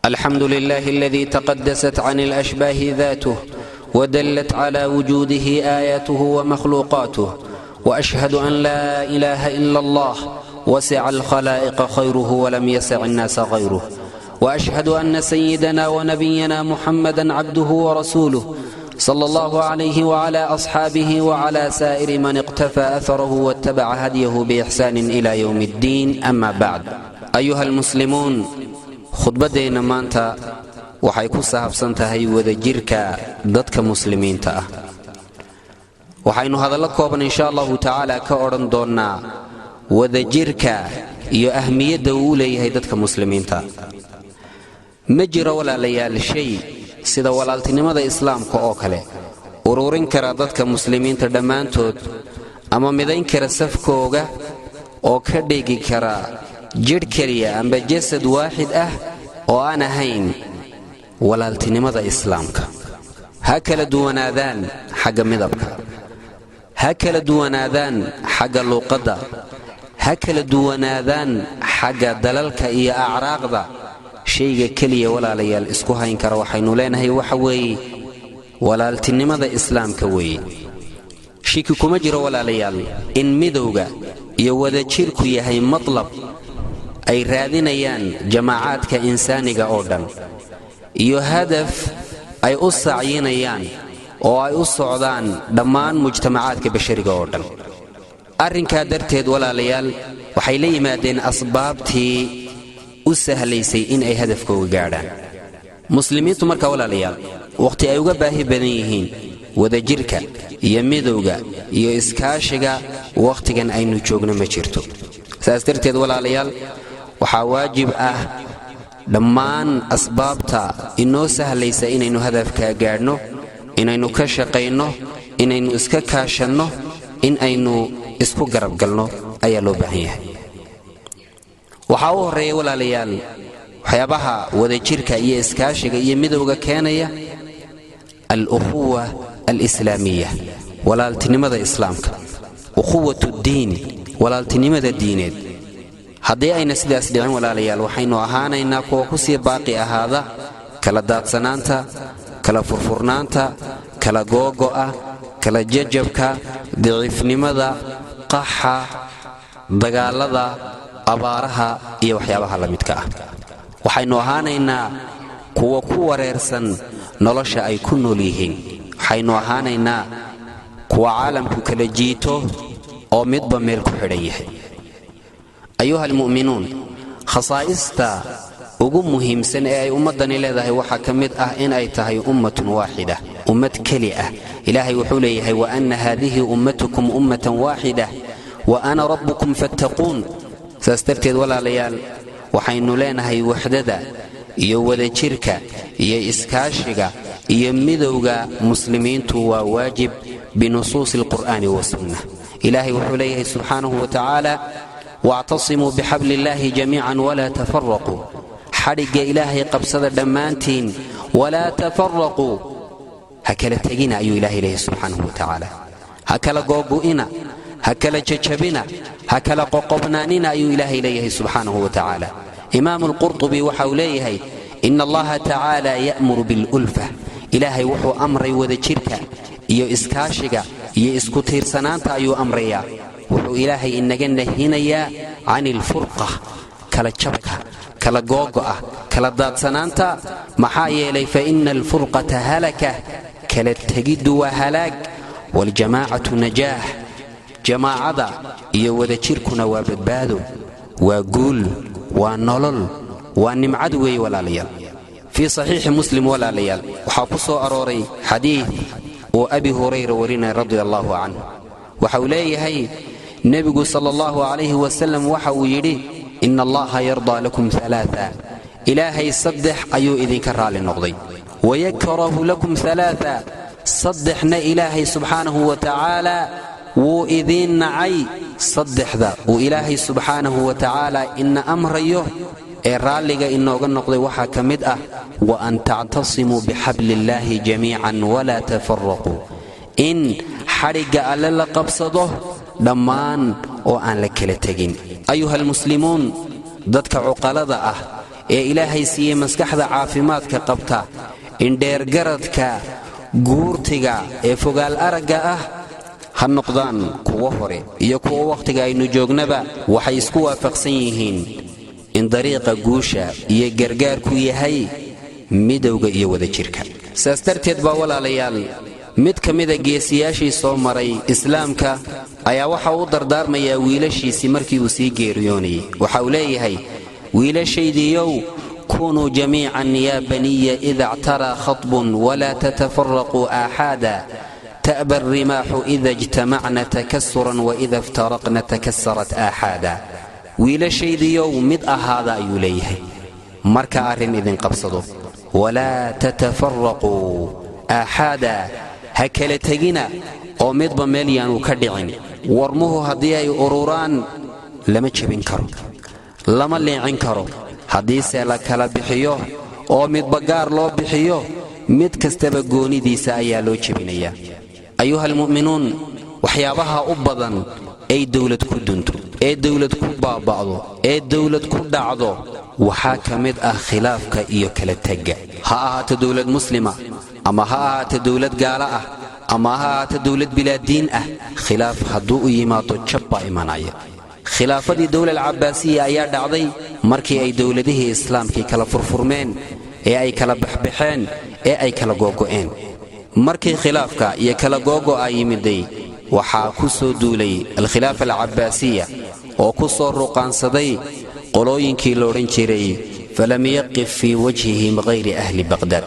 الحمد لله الذي تقدست عن الأشباه ذاته ودلت على وجوده آياته ومخلوقاته، وأشهد أن لا إله إلا الله وسع الخلائق خيره ولم يسع الناس غيره، وأشهد أن سيدنا ونبينا محمدا عبده ورسوله صلى الله عليه وعلى أصحابه وعلى سائر من اقتفى أثره واتبع هديه بإحسان إلى يوم الدين. أما بعد، أيها المسلمون، khudbadeena maanta waxay ku saabsan tahay wadajirka dadka muslimiinta ah. waxaynu hadallo kooban insha Allah ta'ala ka oran doonaa wadajirka iyo ahmiyadda uu leeyahay dadka muslimiinta. ma jiro walaalayaal shay sida walaaltinimada islaamka oo kale ururin kara dadka muslimiinta dhammaantood ama midayn kara safkooga oo ka dhigi kara jidh kaliya amba jasad waaxid ah oo aan ahayn walaaltinimada islaamka. ha kala duwanaadaan xagga midabka, ha kala duwanaadaan xagga luqadda, ha kala duwanaadaan xagga dalalka iyo acraaqda. shayga kaliya walaalayaal isku hayn kara waxaynu leenahay waxa weeye walaaltinimada islaamka weeye. shiki kuma jiro walaalayaal in midowga iyo wadajirku yahay matlab ay raadinayaan jamaacaadka insaaniga oo dhan, iyo hadaf ay u sacyinayaan oo ay u socdaan dhammaan mujtamacaadka bashariga oo dhan. arrinkaa darteed walaalayaal waxay la yimaadeen asbaabtii u sahlaysay in ay hadafkooga gaadhaan. muslimiintu marka walaalayaal waqti ay uga baahi badan yihiin wadajirka iyo midowga iyo iskaashiga waqtigan aynu joogno ma jirto. saas darteed walaalayaal waxaa waajib ah dhammaan asbaabta inoo sahlaysa inaynu hadafka gaadhno, inaynu ka shaqayno, inaynu iska kaashanno, in aynu isku garabgalno ayaa loo baahan yahay. waxaa u horreeya walaalayaal waxyaabaha wadajirka iyo iskaashiga iyo midowga keenaya al-ukhuwa al-islaamiya, walaaltinimada islaamka, ukhuwatu diin, walaaltinimada diineed. haddii ayna sidaas dhicin walaalayaal waxaynu ahaanaynaa kuwa ku sii baaqi ahaada kala daadsanaanta, kala furfurnaanta, kala googo'a, kala jajabka, daciifnimada, qaxa, dagaalada, abaaraha iyo waxyaabaha la midka ah. waxaynu ahaanaynaa kuwa ku wareersan nolosha ay ku nool yihiin. waxaynu ahaanaynaa kuwa caalamku kala jiito oo midba meel ku xidhan yahay. أيها المؤمنون، خصائصتا ugu muhiimsan ee ay ummadani leedahay waxa kamid ah in ay tahay ummatun waahida, ummad kali ah. ilaahay wuxuu leeyahay wa anna hadhihi ummatukum ummatan waahida wa ana rabbukum fattaquun. saastarteed walaalayaal waxaynu leenahay wahdada iyo wadajirka iyo iskaashiga iyo midowga muslimiintu waa waajib binusuusi alqur'aani wa sunnah. ilaahay wuxuu leeyahay subxaanahu wa ta'ala واعتصموا بحبل الله جميعا ولا تفرقوا. حرق إلهي قبصد دمانتين ولا تفرقوا. هكلا تجينا أيها إلهي إليه سبحانه وتعالى، هكلا قوبئنا، هكلا ججبنا، هكلا قوقبناننا أيها إلهي إليه سبحانه وتعالى. إمام القرطبي وحوليه إن الله تعالى يأمر بالألفة. إلهي وحو أمري وذكرك إيو إسكاشك إيو إسكتير سنانتا أيو أمريا. wuxuu ilaahay inaga nahinayaa can ilfurqa, kala jabka, kala googo'a, kala daadsanaanta. maxaa yeelay fa ina alfurqata halaka, kala tegiddu waa halaag, waljamaacatu najaah, jamaacada iyo wadajirkuna waa badbaado, waa guul, waa nolol, waa nimcad weeye walaalayaal. fii saxiixi muslim walaalayaal waxaa ku soo arooray xadiid oo abi hurayra warinaya radia allahu canhu. waxa uu leeyahay nebigu sala allahu calayhi wasalam waxa uu yidhi ina allaha yardaa lakum alaaa, ilaahay saddex ayuu idinka raali noqday, wayakrahu lakum alaaa, saddexna ilaahay subxaanahu wa tacaala wuu idiin nacay. saddexda uu ilaahay subxaanahu wa tacaala ina amrayo ee raalliga inooga noqday waxaa ka mid ah wa an tactasimuu bixabli illaahi jamiican walaa tafaraquu, in xadhigga alle la qabsado dhammaan oo aan la kala tegin. ayuha almuslimuun, dadka cuqalada ah ee ilaahay siiyey maskaxda caafimaadka qabta indheergaradka guurtiga ee fogaal aragga ah ha noqdaan kuwa hore iyo kuwa wakhtiga aynu joognaba waxay isku waafaqsan yihiin in dariiqa guusha iyo gargaarku yahay midowga iyo wadajirka saas darteed baa walaalayaal mid ka mida geesiyaashii soo maray islaamka ayaa waxa uu dardaarmayaa wiilashiisii markii uu sii geeriyoonayay waxa uu leeyahay wiilashaydiiyow kunuu jamiican yaa baniya ida اctaraa khaطbun walaa tatafaraquu aaxaada تأبى الرماح إذا اجتمعنا تكسرا وإذا افترقنا تكسرت آحادا ويلا شيء يوم مد هذا يليه مركا أرن إذن قبصدوا ولا تتفرقوا آحادا هكلا تجينا أو مد بمليان وكدعين ورموه هدية أروران لما تشبين كرو لما اللي عنكرو حديث لك بحيوه أو مد بقار لو بحيوه مد كستبقوني دي سايا لو تشبينيا أيها المؤمنون وحيابها أبضاً أي دولة كدنتو أي دولة كبابعضو أي دولة كدعضو وحاكمت خلافك إيو كالتجة ها دولة مسلمة أما ها دولة قالة أما ها دولة بلا دين خلاف هدوء يماتو تشبا إيمانايا خلافة دي دولة العباسية أيا دعضي مركي أي دولة ديه إسلام كي كلا فرفرمين أي كلا بحبحين أي كلا قوقوين markii khilaafka iyo kala googo ay yimiday waxa ku soo duulay al-khilaafa al-abbaasiya oo ku soo ruqaansaday qolooyinkii la oran jiray falam yaqif fi wajhihim ghayri ahli baghdad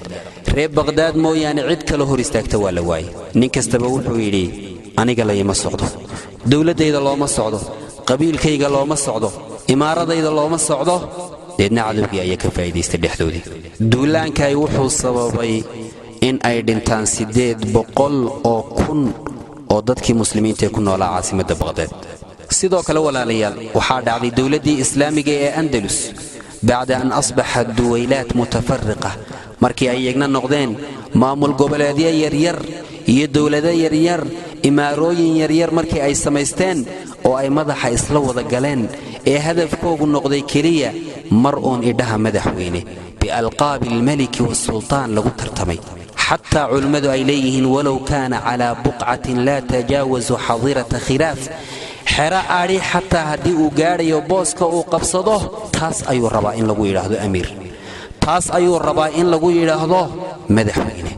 reeb baghdad mooyaan cid kale hor istaagta waa la waayay nin kastaba wuxuu yiri aniga la yima socdo dawladayda looma socdo qabiilkayga looma socdo imaaradayda looma socdo deedna cadowgii ayaa ka faa'iideystay dhexdoodii duulaankay wuxuu sababay in ay dhintaan 800 oo kun oo dadkii muslimiinta ku noolaa caasimadda Baghdad sidoo kale walaalayaal waxa dhacday dawladii islaamiga ee Andalus بعد أن أصبحت دويلات متفرقة markii ay yagna noqdeen maamul goboleedyo yaryar iyo dawlado yaryar imaarooyin yaryar markii ay samaysteen oo ay madaxa isla wada galeen ee hadafkoodu noqday kaliya mar oon idhaha madaxweyne بألقاب الملك والسلطان lagu tartamay حتى علماء إليهن ولو كان على بقعة لا تجاوز حظيرة خلاف حراء علي حتى هدي وقاري وبوسك وقبصده تاس أيو الربائن لغو يلاهدو أمير تاس أيو الربائن لغو يلاهدو مدحوينه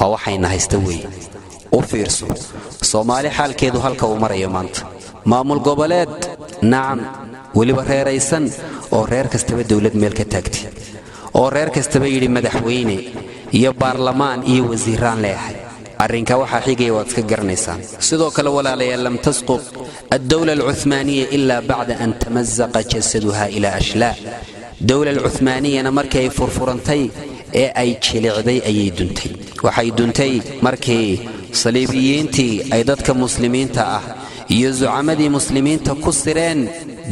هو حينها يستوي وفيرسو صومالي حال كيدو هالكا ومرأي مانت مامو القبلات نعم ولي برهي ريسان oo reer kastaba dawlad meel ka taagtay oo reer kastaba yiri madaxweyne iyo baarlamaan iyo wasiiraan leeyahay arrinka waxa xigay waad ka garanaysaan sidoo kale walaalayaal lam tasqut ad-dawla al-uthmaniyya illa ba'da an tamazzaqa jasaduha ila ashlaa dawla al-uthmaniyya markay furfurantay ee ay jilicday ayay duntay waxay duntay markii saliibiyiintii ay dadka muslimiinta ah iyo zucamadii muslimiinta ku sireen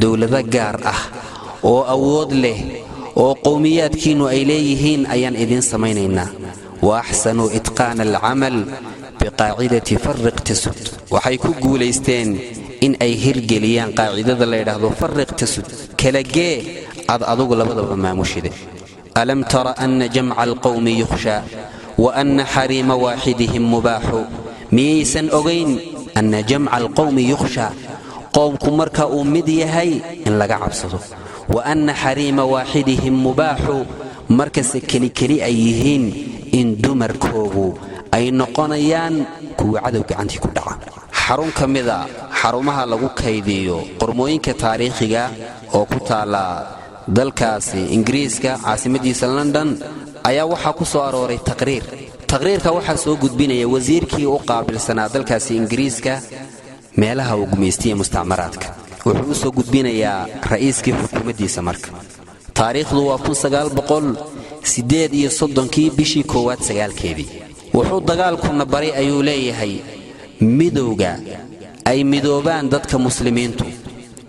dawlada gaar ah oo awood leh oo qowmiyaadkiinu ay leeyihiin ayaan idin samaynaynaa wa ahsanu itqaan al-amal biqaa'idati farriq tasud waxay ku guuleysteen in ay hirgeliyaan qaacidada la yiraahdo farriq tasud kala gee adigu labadaba maamushide alam tara anna jam'a al-qawmi yukhsha wa anna harima wahidihim mubahu miyaysan ogeyn anna jam'a al-qawmi yukhsha qowmku marka uu mid yahay in laga cabsado وأن حريم واحدهم مباح مركز كلي أيهين إن دمر كوبو أي نقنيان كو عدو عندي كدعا حرم كمذا حرمها لغو كيديو قرموين كتاريخيا أو كتالا دالكاسي إنجريسكا عاصمة لندن أيا وحا كسو أروري تقرير كوحا سو قدبين وزيركي أقابل سنة دالكاسي إنجريسكا ميلها وقميستية مستعمراتك wuxuu soo gudbinayaa ra'iiskii xukuumaddiisa marka taariikhdu waa 1938 bishii koowaad 9keedii wuxuu dagaalkuna baray ayuu leeyahay midowga ay midoobaan dadka muslimiintu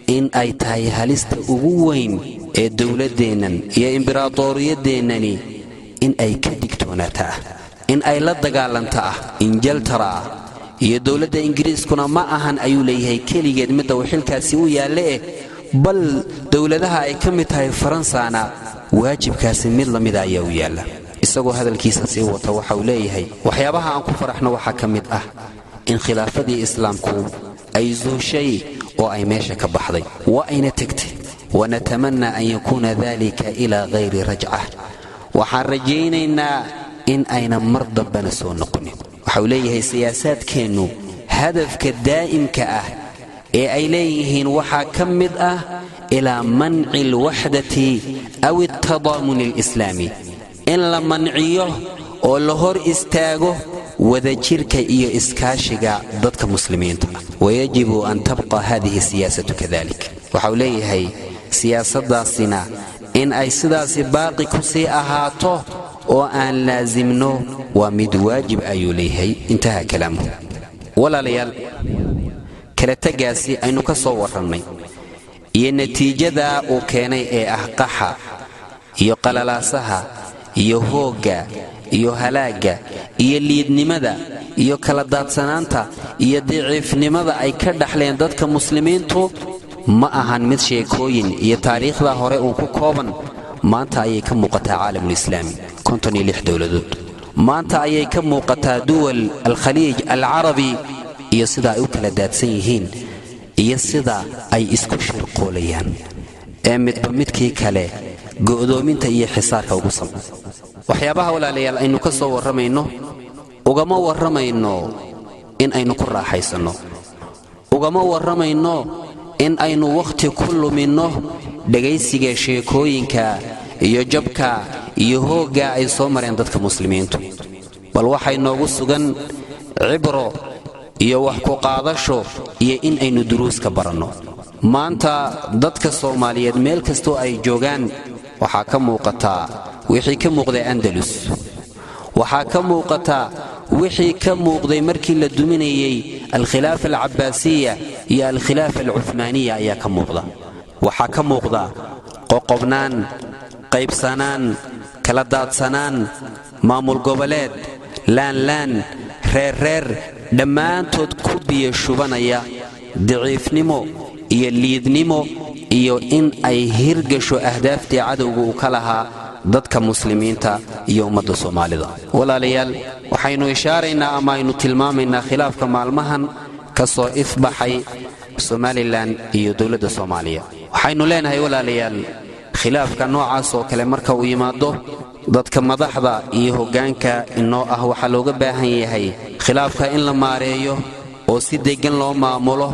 in ay tahay halista ugu weyn ee dawladeennan iyo imbiradoriyadeenani in ay ka digtoonataa in ay la dagaalantaa injaltara iyo dawladda Ingiriiskuna ma ahan ayuu leeyahay kaligeed mid uu xilkaasi u yaale bal dawladaha ay ka mid tahay Faransaana waajibkaasi mid la mid ayaa u yaala isagoo hadalkiisa sii wata waxa uu leeyahay waxyaabaha aan ku faraxno waxa ka mid ah in khilaafadii islaamku ay zuushay oo ay meesha ka baxday wa ayna tagtay ونتمنى أن يكون ذلك إلى غير رجعة وحرجينينا إن أين مرضى بنسون نقني وحوليه سياسات كانوا هدف كالدائم كأه إليهن وحاكمد إلى منع الوحدة أو التضامن الإسلامي إن لمنعيه واللهور استاغه وذا شركة إيو إسكاشيغا ضدك مسلمين ويجب أن تبقى هذه السياسة كذلك وحوليه siyaasaddaasina in ay sidaasi baaqi ku sii ahaato oo aan laazimno waa mid waajib ayuu leeyahay intaha kalaamu walaalayaal kala tagaasi aynu ka soo warramay iyo natiijada uu keenay ee ah qaxa iyo qalalaasaha iyo hooga iyo halaaga iyo liidnimada iyo kala daadsanaanta iyo daciifnimada ay ka dhaxleen dadka muslimiintu ma ahan mid sheekooyin iyo taariikhda hore uu ku kooban maanta ayay ka muuqataa caalamul islaami 56 dawladood maanta ayay ka muuqataa duwal al-khaliij al-arabi iyo sida ay u kala daadsan yihiin iyo sida ay isku shirqoolayaan ee midba midkii kale go'doominta iyo xisaarka ugu samay waxyaabaha walaalayaal aynu ka soo warramayno ugama warramayno in aynu ku raaxaysano ugama warramayno in aynu waqti ku lumino dhagaysiga sheekooyinka iyo jabka iyo hooga ay soo mareen dadka muslimiintu bal waxay noogu sugan cibro iyo wax ku qaadasho iyo in aynu duruus ka baranno maanta dadka Soomaaliyeed meel kasto ay joogaan waxa ka muuqata wixii ka muuqday Andalus waxa ka muuqata wixii ka muuqday markii la duminayay al-khilaafa al-abbaasiyya iyo al-khilaafa al-uthmaaniyya ayaa ka muuqda waxa ka muuqda qoqobnaan qaybsanaan kala daadsanaan maamul goboleed laan reer dhammaantood ku biyo shubanaya daciifnimo iyo liidnimo iyo in ay hirgasho ahdaaftii cadawga u kala lahaa dadka muslimiinta iyo ummadda Soomaalida walaalayaal waxaynu ishaaraynaa ama aynu tilmaamaynaa khilaafka maalmahan ka soo ifbaxay Somaliland iyo dawladda Soomaaliya waxaynu leenahay walaalayaal khilaafka noocaas oo kale marka uu yimaado dadka madaxda iyo hoggaanka inoo ah waxa looga baahan yahay khilaafka in la maareeyo oo si degan loo maamulo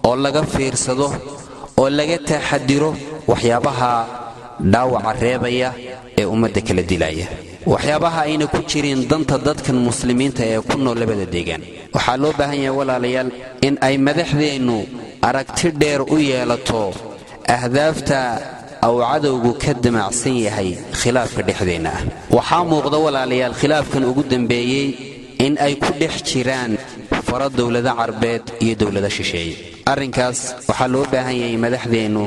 oo laga fiirsado oo laga taxadiro waxyaabaha dhaawaca reebaya ee ummadda kala dilaya waxyaabaha ayna ku jirin danta dadkan muslimiinta ee ku nool labada deegaan waxa loo baahan yahay walaalayaal in ay madaxdeenu aragti dheer u yeelato ahdaafta aw cadawgu ka damacsan yahay khilaafka dhexdeena waxa muuqda walaalayaal khilaafkan ugu dambeeyay in ay ku dhex jiraan fara dawlada Carbeed iyo dawlada shisheeye arrinkaas waxa loo baahan yahay madaxdeenu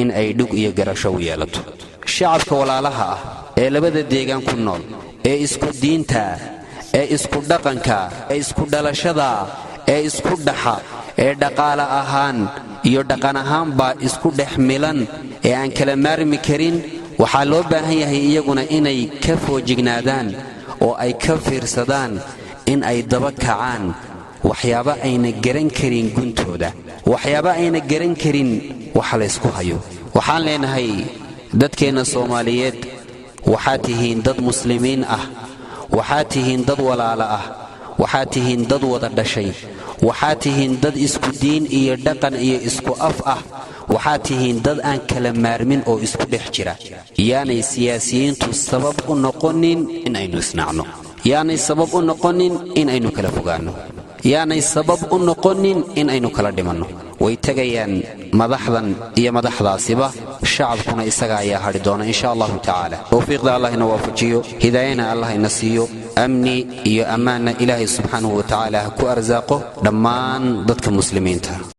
in ay dhug iyo garasho u yeelato shacabka walaalaha ah ee labada deegaan ku nool ee isku diinta ee isku dhaqanka ee isku dhalashada ee isku dhaxa ee dhaqaale ahaan iyo dhaqan ahaan ba isku dhex milan ee aan kala maarmi karin waxa loo baahan yahay iyaguna inay ka foojignaadaan oo ay ka fiirsadaan in ay daba kacaan waxyaabo ayna garan karin guntooda waxyaabo ayna garan karin waxa la isku hayo waxaan leenahay dadkeena Soomaaliyeed waxaad tihiin dad muslimiin ah waxaad tihiin dad walaalo ah waxaad tihiin dad wada dhashay waxaad tihiin dad isku diin iyo dhaqan iyo isku af ah waxaad tihiin dad aan kala maarmin oo isku dhex jira yaanay siyaasiyiintu sabab u noqonin in aynu isnacno yaanay sabab u noqonin in aynu kala fogaano yaanay sabab u noqonin in aynu kala dhimanno way tagayaan madaxdan iyo madaxdaasiba shacabkuna isaga ayaa hari doona insha Allah ta'ala tawfiiqda Allah ina waafajiyo hidaayana Allah ina siiyo amni iyo amaana Ilaahay subhanahu wa ta'ala ku arsaaqo dhammaan dadka muslimiinta